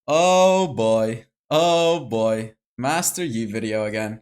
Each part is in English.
Oh boy. Oh boy. Master Yi video again.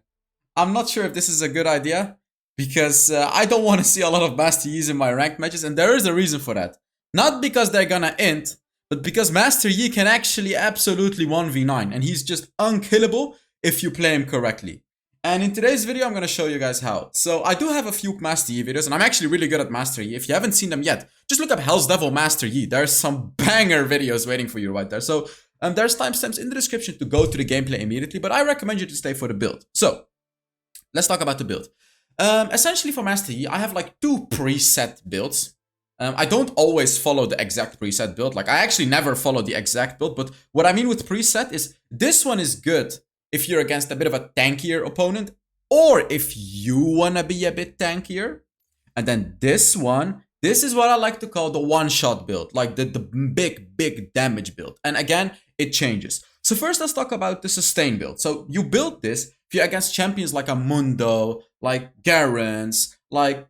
I'm not sure if this is a good idea because I don't want to see a lot of Master Yis in my ranked matches, and there is a reason for that. Not because they're gonna int, but because Master Yi can actually absolutely 1v9, and he's just unkillable if you play him correctly. And in today's video, I'm gonna show you guys how. So I do have a few Master Yi videos, and I'm actually really good at Master Yi. If you haven't seen them yet, just look up HellsDevil Master Yi. There's some banger videos waiting for you right there. So there's timestamps in the description to go to the gameplay immediately, but I recommend you to stay for the build. So let's talk about the build. Essentially for Master Yi, I have like two preset builds. I don't always follow the exact preset build. Like I actually never follow the exact build, but what I mean with preset is this one is good if you're against a bit of a tankier opponent, or if you wanna be a bit tankier. And then this one, this is what I like to call the one-shot build, like the big damage build. And again, it changes. So first let's talk about the sustain build. So you build this if you're against champions like a Mundo, like Garens, like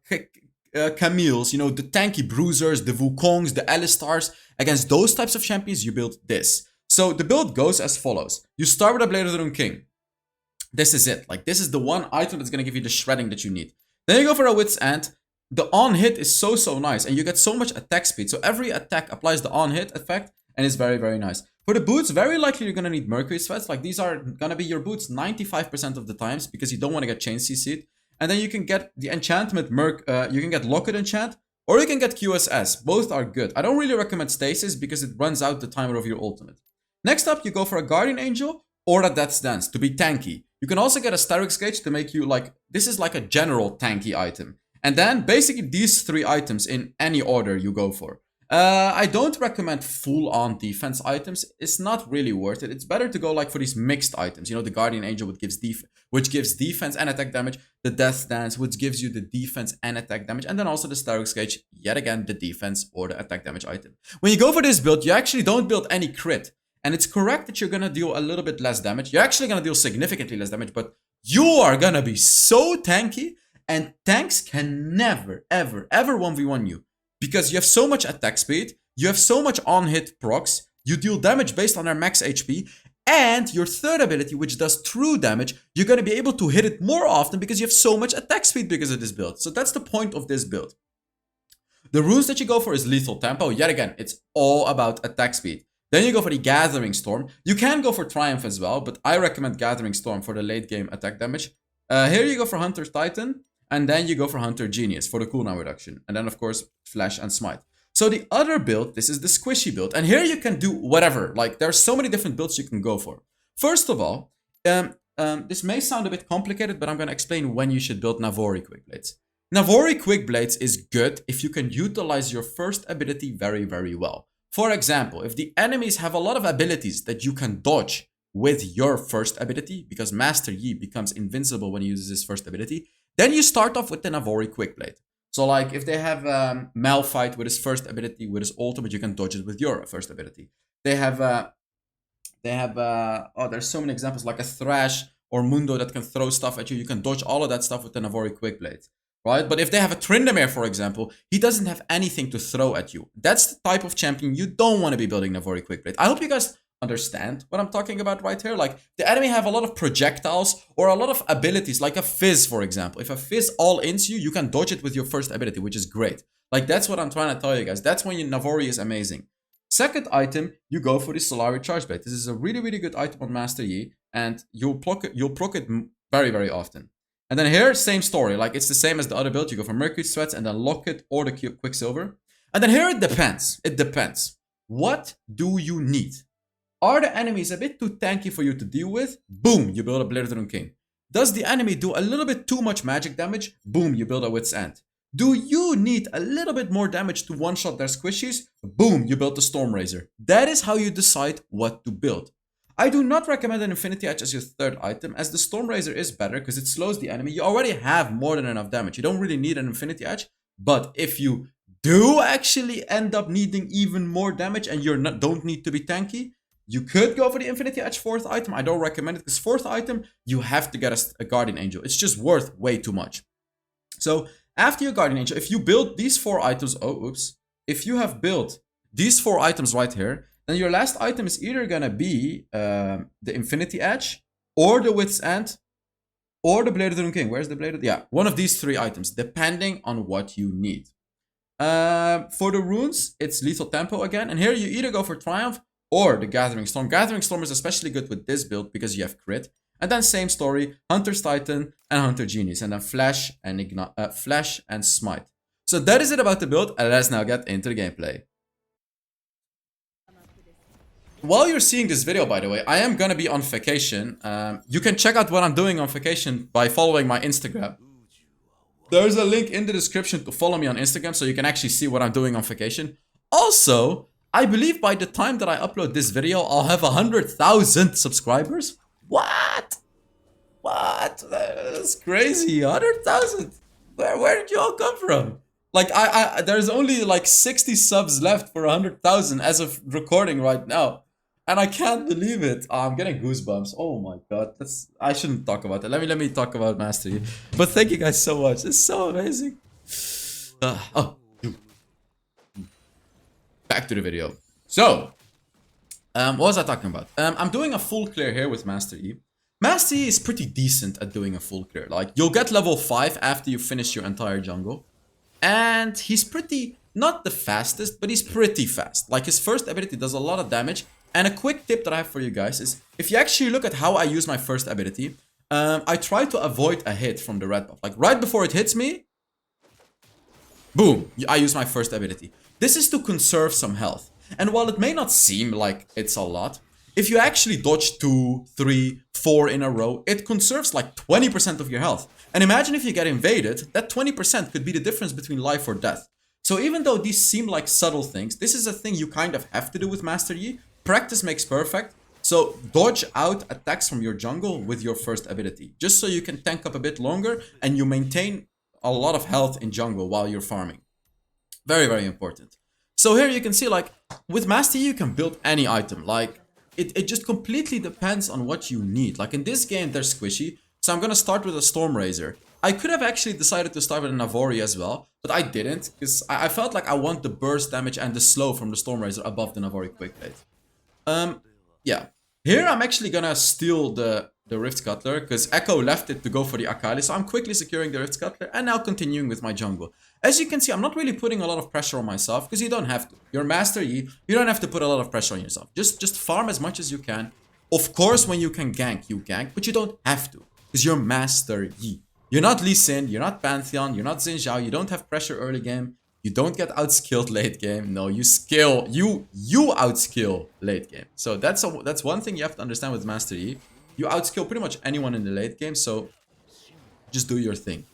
Camille's, you know, the tanky bruisers, the Wukongs, the Alistars. Against those types of champions, you build this. So the build goes as follows. You start with a Blade of the Rune King. This is it. Like, this is the one item that's going to give you the shredding that you need. Then you go for a Wit's End. The on-hit is so nice, and you get so much attack speed. So every attack applies the on-hit effect, and it's very nice. For the boots, very likely you're going to need Mercury Sweats. Like, these are going to be your boots 95% of the times, because you don't want to get Chain CC'd. And then you can get the enchantment you can get Locket Enchant, or you can get QSS. Both are good. I don't really recommend Stasis, because it runs out the timer of your ultimate. Next up, you go for a Guardian Angel or a Death's Dance to be tanky. You can also get a Sterix Gauge to make you like, this is like a general tanky item. And then basically these three items in any order you go for. I don't recommend full-on defense items. It's not really worth it. It's better to go like for these mixed items. You know, the Guardian Angel which gives defense and attack damage. The Death Dance, which gives you the defense and attack damage. And then also the Sterix Gauge, yet again, the defense or the attack damage item. When you go for this build, you actually don't build any crit. And it's correct that you're going to deal a little bit less damage. You're actually going to deal significantly less damage, but you are going to be so tanky, and tanks can never, ever 1v1 you. Because you have so much attack speed, you have so much on-hit procs, you deal damage based on their max HP, and your third ability, which does true damage, you're going to be able to hit it more often because you have so much attack speed because of this build. So that's the point of this build. The runes that you go for is Lethal Tempo. Yet again, it's all about attack speed. Then you go for the Gathering Storm. You can go for Triumph as well, but I recommend Gathering Storm for the late game attack damage. Here you go for Hunter Titan, and then you go for Hunter Genius for the cooldown reduction. And then, of course, Flash and Smite. So the other build, this is the squishy build. And here you can do whatever. Like, there's so many different builds you can go for. First of all, this may sound a bit complicated, but I'm going to explain when you should build Navori Quick Blades. Navori Quick Blades is good if you can utilize your first ability very well. For example, if the enemies have a lot of abilities that you can dodge with your first ability, because Master Yi becomes invincible when he uses his first ability, then you start off with the Navori Quick Blade. So like if they have Malphite with his first ability, with his ultimate, you can dodge it with your first ability. They have there's so many examples, like a Thrash or Mundo that can throw stuff at you. You can dodge all of that stuff with the Navori Quick Blade. Right? But if they have a Tryndamere, for example, he doesn't have anything to throw at you. That's the type of champion you don't want to be building Navori Quick Blade. I hope you guys understand what I'm talking about right here. Like, the enemy have a lot of projectiles or a lot of abilities, like a Fizz, for example. If a Fizz all-ins you, you can dodge it with your first ability, which is great. Like, that's what I'm trying to tell you guys. That's when Navori is amazing. Second item, you go for the Solari Charge Blade. This is a really good item on Master Yi, and you'll proc it very often. And then here, same story. Like, it's the same as the other build. You go for Mercury Sweats and then Locket or the Quicksilver. And then here it depends. It depends. What do you need? Are the enemies a bit too tanky for you to deal with? Boom, you build a Blade of the Rune King. Does the enemy do a little bit too much magic damage? Boom, you build a Wit's End. Do you need a little bit more damage to one-shot their squishies? Boom, you build the Stormrazor. That is how you decide what to build. I do not recommend an Infinity Edge as your third item, as the Stormrazor is better because it slows the enemy. You already have more than enough damage. You don't really need an Infinity Edge, but if you do actually end up needing even more damage and you don't need to be tanky, you could go for the Infinity Edge fourth item. I don't recommend it because fourth item, you have to get a Guardian Angel. It's just worth way too much. So after your Guardian Angel, if you build these four items, if you have built these four items right here, then your last item is either gonna be the Infinity Edge, or the Wit's End, or the Blade of the Rune King. Where's the Blade of... Yeah, one of these three items, depending on what you need. For the runes, it's Lethal Tempo again. And here you either go for Triumph or the Gathering Storm. Gathering Storm is especially good with this build because you have crit. And then same story, Hunter's Titan and Hunter Genius. And then Flash and Smite. So that is it about the build. And let's now get into the gameplay. While you're seeing this video, by the way, I am gonna be on vacation. You can check out what I'm doing on vacation by following my Instagram. There's a link in the description to follow me on Instagram so you can actually see what I'm doing on vacation. Also, I believe by the time that I upload this video, I'll have 100,000 subscribers. What? What? That's crazy. 100,000. Where did you all come from? Like, there's only like 60 subs left for 100,000 as of recording right now. And I can't believe it. Oh, I'm getting goosebumps. Oh my god. I shouldn't talk about that. Let me talk about Master Yi. But thank you guys so much. It's so amazing. Back to the video. So, what was I talking about? I'm doing a full clear here with Master Yi. Master Yi is pretty decent at doing a full clear. Like, you'll get level 5 after you finish your entire jungle. And he's pretty, not the fastest, but he's pretty fast. Like, his first ability does a lot of damage. And a quick tip that I have for you guys is, if you actually look at how I use my first ability, I try to avoid a hit from the red buff. Like, right before it hits me, boom, I use my first ability. This is to conserve some health. And while it may not seem like it's a lot, if you actually dodge 2, 3, 4 in a row, it conserves like 20% of your health. And imagine if you get invaded, that 20% could be the difference between life or death. So even though these seem like subtle things, this is a thing you kind of have to do with Master Yi. Practice makes perfect. So dodge out attacks from your jungle with your first ability. Just so you can tank up a bit longer and you maintain a lot of health in jungle while you're farming. Very, very important. So here you can see, like, with Master Yi you can build any item. Like, it just completely depends on what you need. Like, in this game they're squishy. So I'm gonna start with a Storm Razor. I could have actually decided to start with a Navori as well, but I didn't, because I felt like I want the burst damage and the slow from the Storm Razor above the Navori Quick Blade. Yeah. Here I'm actually gonna steal the Rift Cutler, because Echo left it to go for the Akali, so I'm quickly securing the Rift Cutler and now continuing with my jungle. As you can see, I'm not really putting a lot of pressure on myself, because you don't have to. You're Master Yi, you don't have to put a lot of pressure on yourself. Just farm as much as you can. Of course, when you can gank, you gank, but you don't have to, because you're Master Yi. You're not Lee Sin, you're not Pantheon, you're not Xin Zhao, you don't have pressure early game. You don't get outskilled late game. No, you outskill late game. So that's one thing you have to understand with Master Yi. You outskill pretty much anyone in the late game, so just do your thing.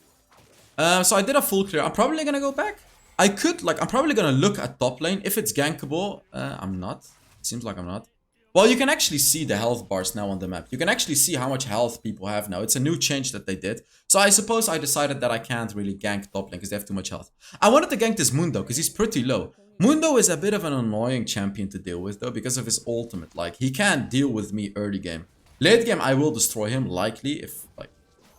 So I did a full clear. I'm probably gonna go back. I'm probably gonna look at top lane. If it's gankable, I'm not. It seems like I'm not. Well, you can actually see the health bars now on the map. You can actually see how much health people have now. It's a new change that they did. So I suppose I decided that I can't really gank top lane because they have too much health. I wanted to gank this Mundo because he's pretty low. Mundo is a bit of an annoying champion to deal with though because of his ultimate. Like, he can't deal with me early game. Late game, I will destroy him likely if, like,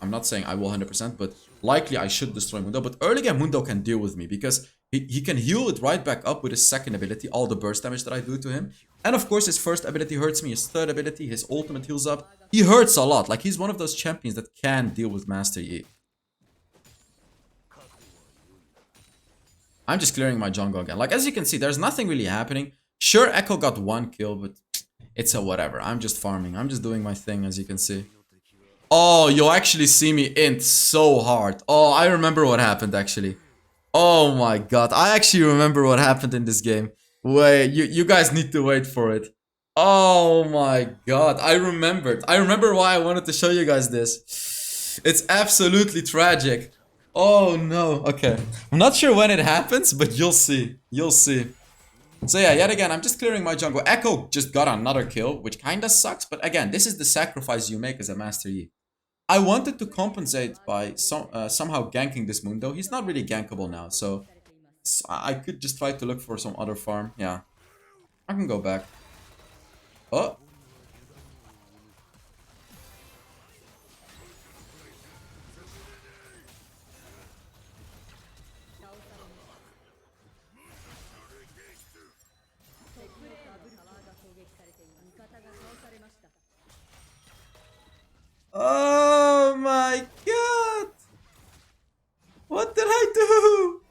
I'm not saying I will 100%, but likely I should destroy Mundo. But early game, Mundo can deal with me because he can heal it right back up with his second ability, all the burst damage that I do to him. And of course, his first ability hurts me, his third ability, his ultimate heals up. He hurts a lot. Like, he's one of those champions that can deal with Master Yi. I'm just clearing my jungle again. Like, as you can see, there's nothing really happening. Sure, Echo got 1 kill, but it's a whatever. I'm just farming. I'm just doing my thing, as you can see. Oh, you'll actually see me int so hard. Oh, I remember what happened, actually. Oh my god, I actually remember what happened in this game. Wait, you guys need to wait for it. Oh my god, I remembered. I remember why I wanted to show you guys this. It's absolutely tragic. Oh no, okay. I'm not sure when it happens, but you'll see. You'll see. So yeah, yet again, I'm just clearing my jungle. Echo just got another kill, which kinda sucks. But again, this is the sacrifice you make as a Master Yi. I wanted to compensate by somehow ganking this Mundo. He's not really gankable now, so I could just try to look for some other farm. Yeah, I can go back. Oh. Oh my god! What did I do?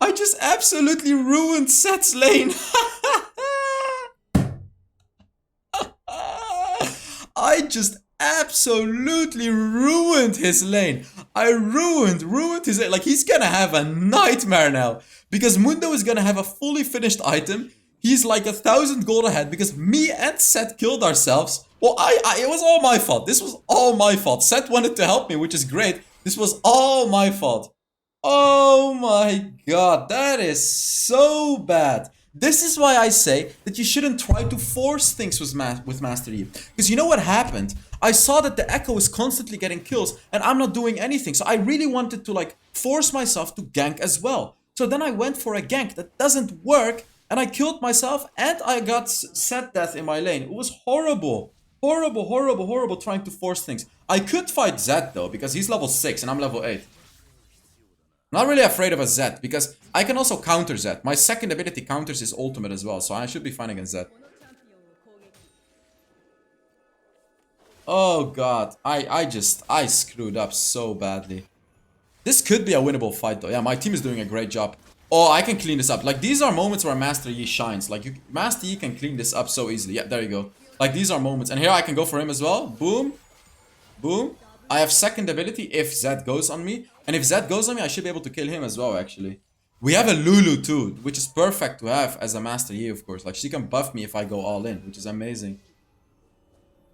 I just absolutely ruined Seth's lane. I just absolutely ruined his lane. I ruined his lane. Like, he's gonna have a nightmare now. Because Mundo is gonna have a fully finished item. He's like 1,000 gold ahead because me and Seth killed ourselves. Well, it was all my fault. This was all my fault. Seth wanted to help me, which is great. This was all my fault. Oh my god, that is so bad. This is why I say that you shouldn't try to force things with Master Yi. Because you know what happened? I saw that the Echo is constantly getting kills and I'm not doing anything. So I really wanted to like force myself to gank as well. So then I went for a gank that doesn't work and I killed myself and I got set death in my lane. It was horrible. Horrible, horrible, horrible trying to force things. I could fight Zed though because he's level 6 and I'm level 8. Not really afraid of a Zed, because I can also counter Zed. My second ability counters his ultimate as well, so I should be fine against Zed. Oh god, I screwed up so badly. This could be a winnable fight though. Yeah, my team is doing a great job. Oh, I can clean this up. Like, these are moments where Master Yi shines. Like, Master Yi can clean this up so easily. Yeah, there you go. Like, these are moments. And here I can go for him as well. Boom. Boom. I have second ability if Zed goes on me. And if Zed goes on me, I should be able to kill him as well, actually. We have a Lulu too, which is perfect to have as a Master Yi, of course. Like, she can buff me if I go all in, which is amazing.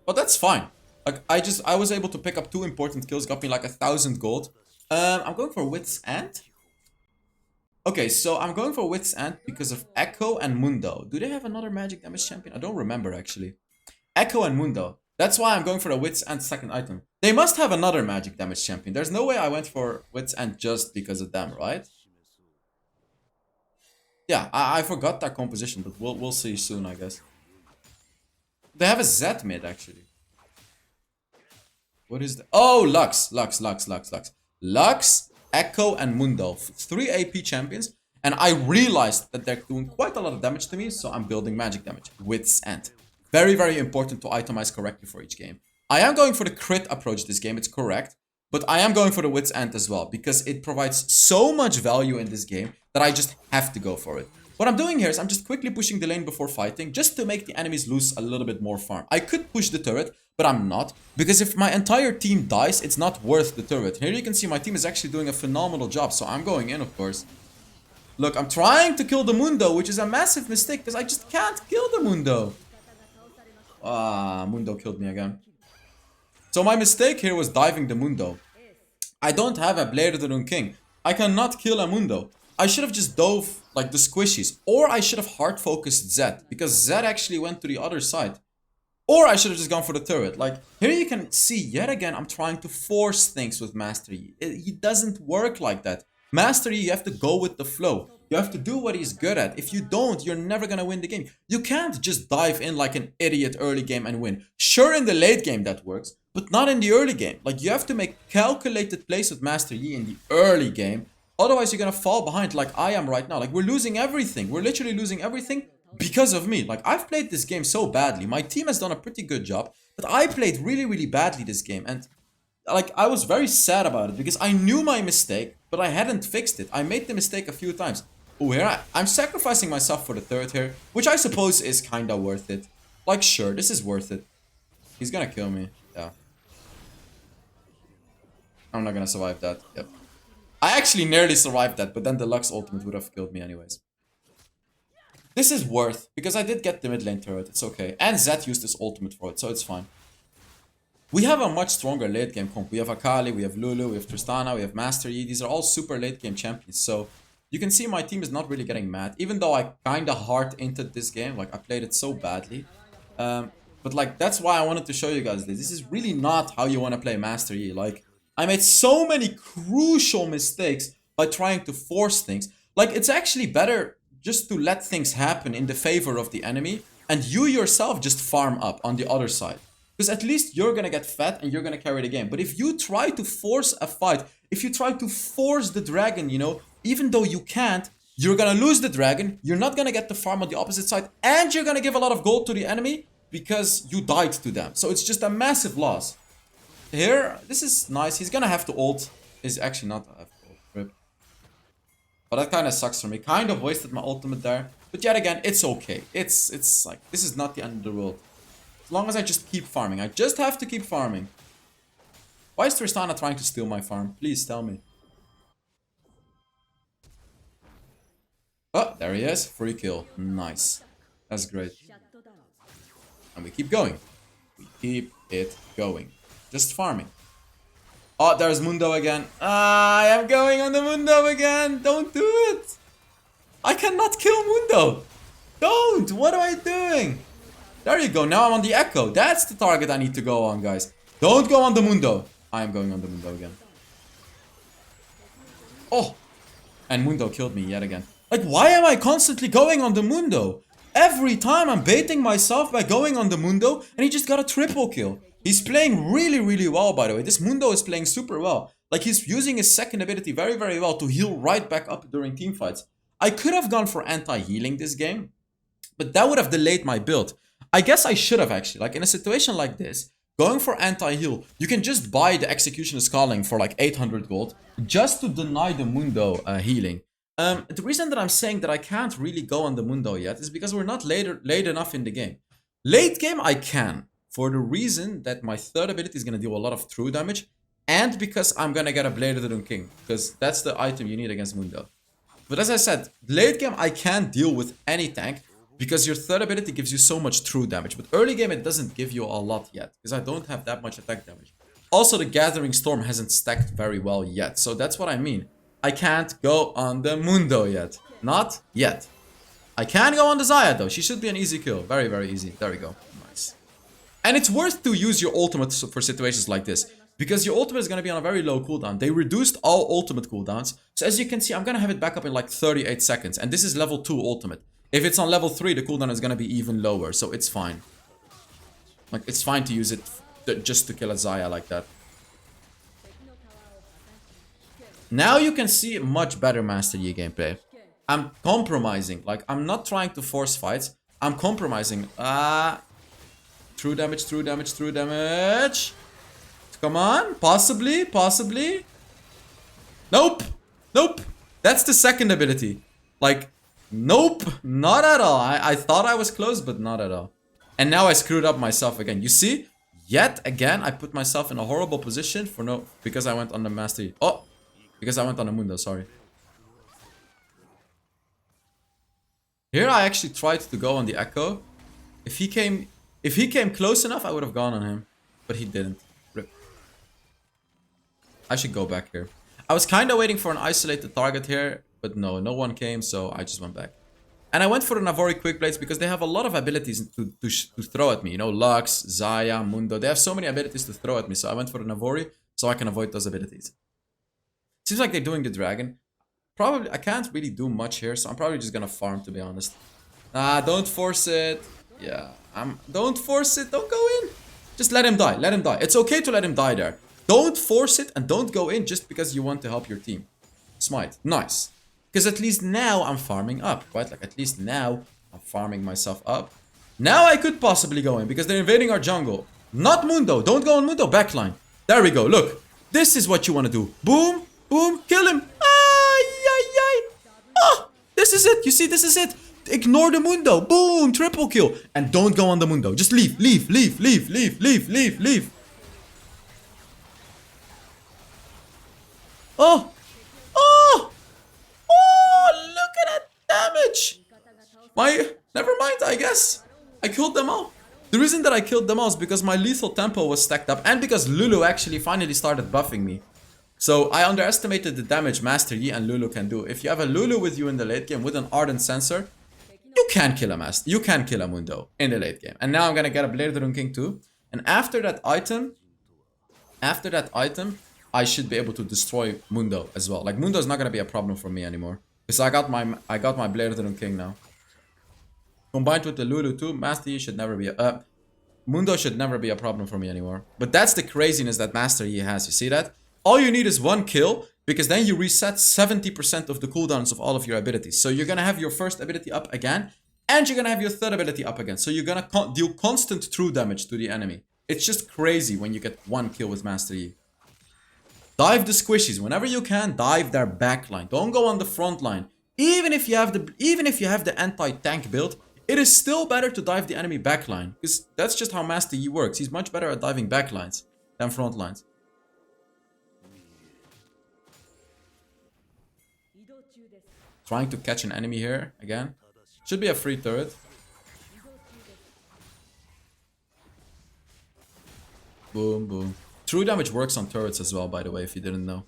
But that's fine. Like, I was able to pick up 2 important kills, got me like 1,000 gold. I'm going for Wit's End. Okay, so I'm going for Wit's End because of Echo and Mundo. Do they have another magic damage champion? I don't remember, actually. Echo and Mundo. That's why I'm going for the Wit's End second item. They must have another magic damage champion. There's no way I went for Wit's End just because of them, right? Yeah, I forgot that composition, but we'll see soon, I guess. They have a Z mid, actually. What is the... Oh, Lux, Lux, Echo, and Mundo. 3 AP champions. And I realized that they're doing quite a lot of damage to me, so I'm building magic damage. Wit's End. Very, very important to itemize correctly for each game. I am going for the crit approach this game, it's correct. But I am going for the Wit's End as well, because it provides so much value in this game that I just have to go for it. What I'm doing here is I'm just quickly pushing the lane before fighting, just to make the enemies lose a little bit more farm. I could push the turret, but I'm not, because if my entire team dies, it's not worth the turret. Here you can see my team is actually doing a phenomenal job, so I'm going in, of course. Look, I'm trying to kill the Mundo, which is a massive mistake, because I just can't kill the Mundo. Ah, Mundo killed me again. So my mistake here was diving the Mundo. I don't have a Blade of the Rune King. I cannot kill a Mundo. I should have just dove like the squishies. Or I should have hard focused Zed, because Zed actually went to the other side. Or I should have just gone for the turret. Like, here you can see yet again I'm trying to force things with Master Yi. He doesn't work like that. Master Yi, you have to go with the flow. You have to do what he's good at. If you don't, you're never gonna win the game. You can't just dive in like an idiot early game and win. Sure, in the late game that works, but not in the early game. Like, you have to make calculated plays with Master Yi in the early game. Otherwise, you're gonna fall behind like I am right now. Like, we're losing everything. We're literally losing everything because of me. Like, I've played this game so badly. My team has done a pretty good job, but I played really, really badly this game. And like, I was very sad about it because I knew my mistake, but I hadn't fixed it. I made the mistake a few times. Oh, here I'm sacrificing myself for the third here, which I suppose is kind of worth it. Like, sure, this is worth it. He's gonna kill me. Yeah. I'm not gonna survive that. Yep. I actually nearly survived that, but then the Lux ultimate would have killed me anyways. This is worth, because I did get the mid lane turret. It's okay. And Zed used his ultimate for it, so it's fine. We have a much stronger late game comp. We have Akali, we have Lulu, we have Tristana, we have Master Yi. These are all super late game champions. So you can see my team is not really getting mad. Even though I kind of hard entered this game. Like, I played it so badly. But like, that's why I wanted to show you guys this. This is really not how you want to play Master Yi. Like, I made so many crucial mistakes by trying to force things. Like, it's actually better just to let things happen in the favor of the enemy. And you yourself just farm up on the other side. Because at least you're gonna get fed and you're gonna carry the game. But if you try to force a fight, if you try to force the dragon, you know, even though you can't, you're gonna lose the dragon, you're not gonna get the farm on the opposite side, and you're gonna give a lot of gold to the enemy because you died to them. So it's just a massive loss. here, this is nice. He's gonna have to ult. He's actually not have to ult. Rip. But that kind of sucks for me. Kind of wasted my ultimate there. But yet again, it's okay. It's like, this is not the end of the world. As long as I just keep farming. I just have to keep farming. Why is Tristana trying to steal my farm? Please tell me. Oh, there he is. Free kill. Nice. That's great. And we keep going. We keep it going. Just farming. Oh, there's Mundo again. I am going on the Mundo again. Don't do it. I cannot kill Mundo. Don't. What am I doing? There you go. Now I'm on the Echo. That's the target I need to go on, guys. Don't go on the Mundo. I am going on the Mundo again. Oh. And Mundo killed me yet again. Like, why am I constantly going on the Mundo? Every time I'm baiting myself by going on the Mundo, and he just got a triple kill. He's playing really, really well, by the way. This Mundo is playing super well. Like, he's using his second ability very, very well to heal right back up during team fights. I could have gone for anti-healing this game, but that would have delayed my build. I guess I should have actually. Like, in a situation like this, going for anti-heal, you can just buy the Executioner's Calling for like 800 gold just to deny the Mundo healing. The reason that I'm saying that I can't really go on the Mundo yet is because we're not late enough in the game. Late game, I can. For the reason that my third ability is going to deal a lot of true damage. And because I'm going to get a Blade of the Doom King. Because that's the item you need against Mundo. But as I said, late game, I can't deal with any tank. Because your third ability gives you so much true damage. But early game, it doesn't give you a lot yet. Because I don't have that much attack damage. Also, the Gathering Storm hasn't stacked very well yet. So that's what I mean. I can't go on the Mundo yet. Not yet. I can go on the Xayah though. She should be an easy kill. Very, very easy. There we go. Nice. And it's worth to use your ultimate for situations like this. Because your ultimate is going to be on a very low cooldown. They reduced all ultimate cooldowns. So as you can see, I'm going to have it back up in like 38 seconds. And this is level 2 ultimate. If it's on level 3, the cooldown is going to be even lower. So it's fine. Like, it's fine to use it just to kill a Xayah like that. Now you can see much better Master Yi gameplay. I'm compromising. Like, I'm not trying to force fights. I'm compromising. True damage, true damage, true damage. Come on. Possibly, possibly. Nope. Nope. That's the second ability. Like, nope. Not at all. I thought I was close, but not at all. And now I screwed up myself again. You see? Yet again, I put myself in a horrible position for no... Because I went on the Master Yi. Oh! Because I went on the Mundo, sorry. Here I actually tried to go on the Echo. If he came close enough, I would have gone on him. But he didn't. Rip. I should go back here. I was kind of waiting for an isolated target here. But no one came, so I just went back. And I went for the Navori Quick Blades because they have a lot of abilities to throw at me. You know, Lux, Xayah, Mundo. They have so many abilities to throw at me. So I went for the Navori so I can avoid those abilities. Seems like they're doing the dragon. Probably, I can't really do much here, so I'm probably just gonna farm, to be honest. Don't force it. Yeah, don't force it. Don't go in. Just let him die. Let him die. It's okay to let him die there. Don't force it and don't go in just because you want to help your team. Smite. Nice. Because at least now I'm farming up, right? Like, at least now I'm farming myself up. Now I could possibly go in because they're invading our jungle. Not Mundo. Don't go on Mundo. Backline. There we go. Look. This is what you want to do. Boom. Boom, kill him. Ay, ay, ay. Oh, this is it. You see, this is it. Ignore the Mundo. Boom, triple kill. And don't go on the Mundo. Just leave, leave, leave, leave, leave, leave, leave, leave. Oh. Oh. Oh, look at that damage. Never mind, I guess. I killed them all. The reason that I killed them all is because my lethal tempo was stacked up. And because Lulu actually finally started buffing me. So I underestimated the damage Master Yi and Lulu can do. If you have a Lulu with you in the late game with an Ardent Sensor, you can kill a Master. You can kill a Mundo in the late game. And now I'm gonna get a Blade of the Doom King too. And after that item, I should be able to destroy Mundo as well. Like, Mundo is not gonna be a problem for me anymore. Because I got my Blade of the Doom King now. Combined with the Lulu too, Master Yi should never be Mundo should never be a problem for me anymore. But that's the craziness that Master Yi has. You see that? All you need is one kill, because then you reset 70% of the cooldowns of all of your abilities. So you're gonna have your first ability up again, and you're gonna have your third ability up again. So you're gonna deal constant true damage to the enemy. It's just crazy when you get one kill with Master Yi. Dive the squishies whenever you can. Dive their backline. Don't go on the front line. Even if you have the anti-tank build, it is still better to dive the enemy backline, because that's just how Master Yi works. He's much better at diving backlines than front lines. Trying to catch an enemy here again. Should be a free turret. Boom, boom. True damage works on turrets as well, by the way, if you didn't know.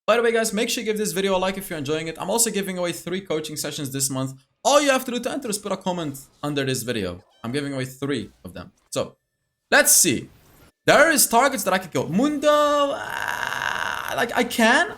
By the way, guys, make sure you give this video a like if you're enjoying it. I'm also giving away 3 coaching sessions this month. All you have to do to enter is put a comment under this video. I'm giving away 3 of them. So, let's see. There is targets that I could go. Mundo, like I can.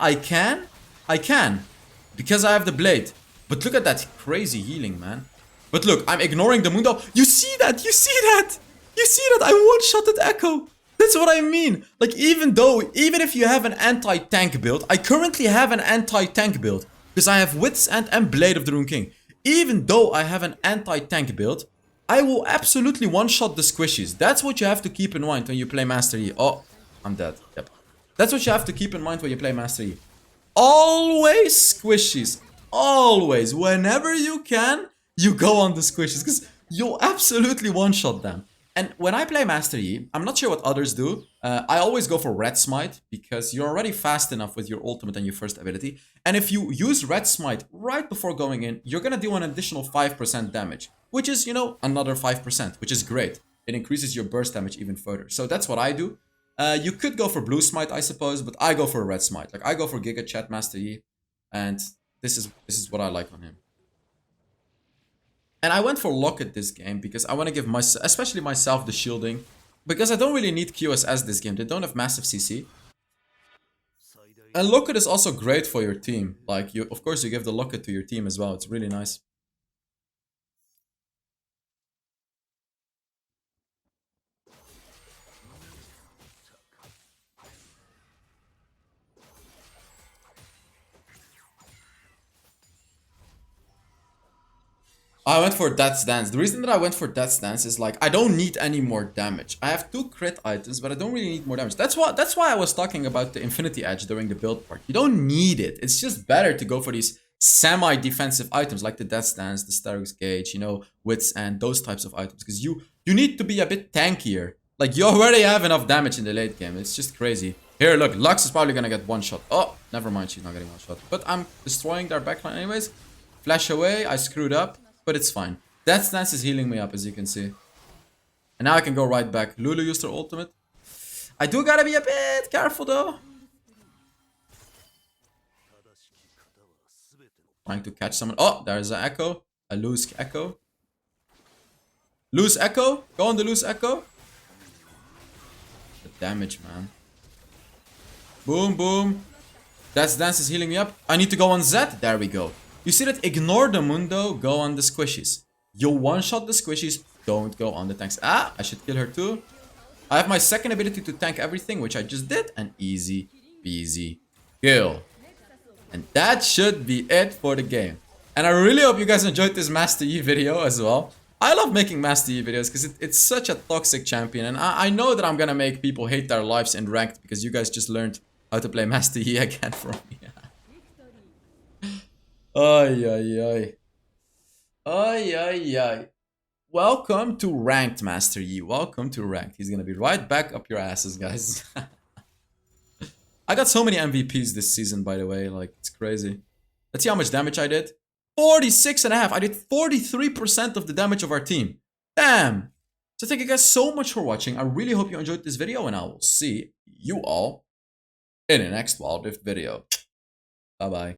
Because I have the blade. But look at that crazy healing, man. But look, I'm ignoring the Mundo. You see that? You see that? You see that? I one-shotted Echo. That's what I mean. Like, even if you have an anti-tank build, I currently have an anti-tank build. Because I have Wits and Blade of the Rune King. Even though I have an anti-tank build, I will absolutely one-shot the squishies. That's what you have to keep in mind when you play Master Yi. Oh, I'm dead. Yep. That's what you have to keep in mind when you play Master Yi. Always squishies. Always. Whenever you can, you go on the squishies. Because you'll absolutely one-shot them. And when I play Master Yi, I'm not sure what others do. I always go for Red Smite, because you're already fast enough with your ultimate and your first ability. And if you use Red Smite right before going in, you're going to do an additional 5% damage. Which is, you know, another 5%, which is great. It increases your burst damage even further. So that's what I do. You could go for Blue Smite, I suppose, but I go for Red Smite. Like, I go for Giga Chat Master Yi. And this is what I like on him. And I went for Locket this game because I want to give myself, especially myself, the shielding. Because I don't really need QSS this game. They don't have massive CC. And Locket is also great for your team. Like, of course, you give the Locket to your team as well. It's really nice. I went for Death's Dance. The reason that I went for Death's Dance is like, I don't need any more damage. I have 2 crit items, but I don't really need more damage. That's why I was talking about the Infinity Edge during the build part. You don't need it. It's just better to go for these semi-defensive items like the Death's Dance, the Starrick's Gauge, you know, Wits, and those types of items. Because you need to be a bit tankier. Like, you already have enough damage in the late game. It's just crazy. Here, look, Lux is probably gonna get one shot. Oh, never mind, she's not getting one shot. But I'm destroying their backline anyways. Flash away, I screwed up. But it's fine. Death's Dance is healing me up, as you can see. And now I can go right back. Lulu used her ultimate. I do gotta be a bit careful, though. Trying to catch someone. Oh, there's an Echo. A loose Echo. Loose Echo. Go on the loose Echo. The damage, man. Boom, boom. Death's Dance is healing me up. I need to go on Zed. There we go. You see that? Ignore the Mundo, go on the squishies. You'll one-shot the squishies, don't go on the tanks. Ah, I should kill her too. I have my second ability to tank everything, which I just did. And easy peasy kill. And that should be it for the game. And I really hope you guys enjoyed this Master Yi video as well. I love making Master Yi videos because it's such a toxic champion. And I know that I'm gonna make people hate their lives in ranked because you guys just learned how to play Master Yi again from me. Ay, ay, ay. Ay, ay, ay. Welcome to Ranked, Master Yi. Welcome to Ranked. He's gonna be right back up your asses, guys. I got so many MVPs this season, by the way. Like, it's crazy. Let's see how much damage I did. 46.5. I did 43% of the damage of our team. Damn. So thank you guys so much for watching. I really hope you enjoyed this video, and I will see you all in the next Wild Rift video. Bye-bye.